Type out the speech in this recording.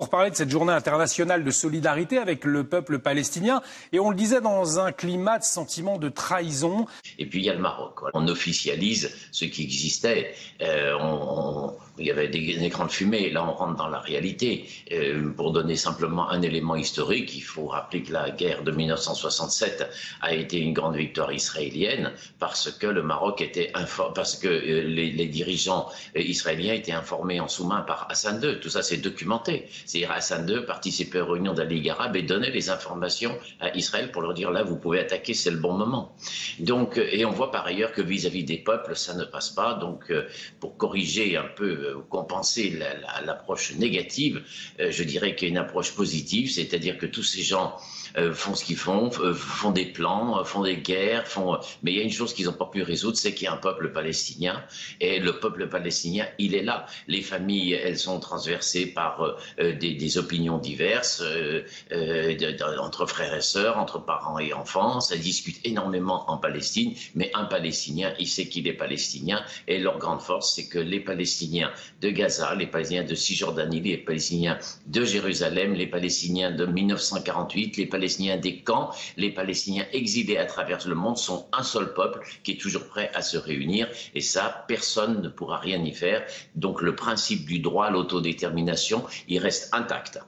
Pour parler de cette journée internationale de solidarité avec le peuple palestinien, et on le disait dans un climat de sentiment de trahison. Et puis il y a le Maroc. On officialise ce qui existait. Il y avait des écrans de fumée. Là, on rentre dans la réalité. Pour donner simplement un élément historique, il faut rappeler que la guerre de 1967 a été une grande victoire israélienne parce que le Maroc était parce que les dirigeants israéliens étaient informés en sous-main par Hassan II. Tout ça, c'est documenté. C'est-à-dire Hassan II participait aux réunions de la Ligue arabe et donnait les informations à Israël pour leur dire là, vous pouvez attaquer, c'est le bon moment. Donc, et on voit par ailleurs que vis-à-vis des peuples, ça ne passe pas. Donc, pour corriger un peu, compenser l'approche négative, je dirais qu'il y a une approche positive, c'est-à-dire que tous ces gens font ce qu'ils font, font des plans, font des guerres, mais il y a une chose qu'ils n'ont pas pu résoudre, c'est qu'il y a un peuple palestinien, et le peuple palestinien, il est là. Les familles, elles sont transversées par des opinions diverses, entre frères et sœurs, entre parents et enfants, ça discute énormément en Palestine, mais un Palestinien, il sait qu'il est palestinien, et leur grande force, c'est que les Palestiniens de Gaza, les Palestiniens de Cisjordanie, les Palestiniens de Jérusalem, les Palestiniens de 1948, les Palestiniens des camps, les Palestiniens exilés à travers le monde sont un seul peuple qui est toujours prêt à se réunir, et ça, personne ne pourra rien y faire. Donc le principe du droit à l'autodétermination, il reste intact.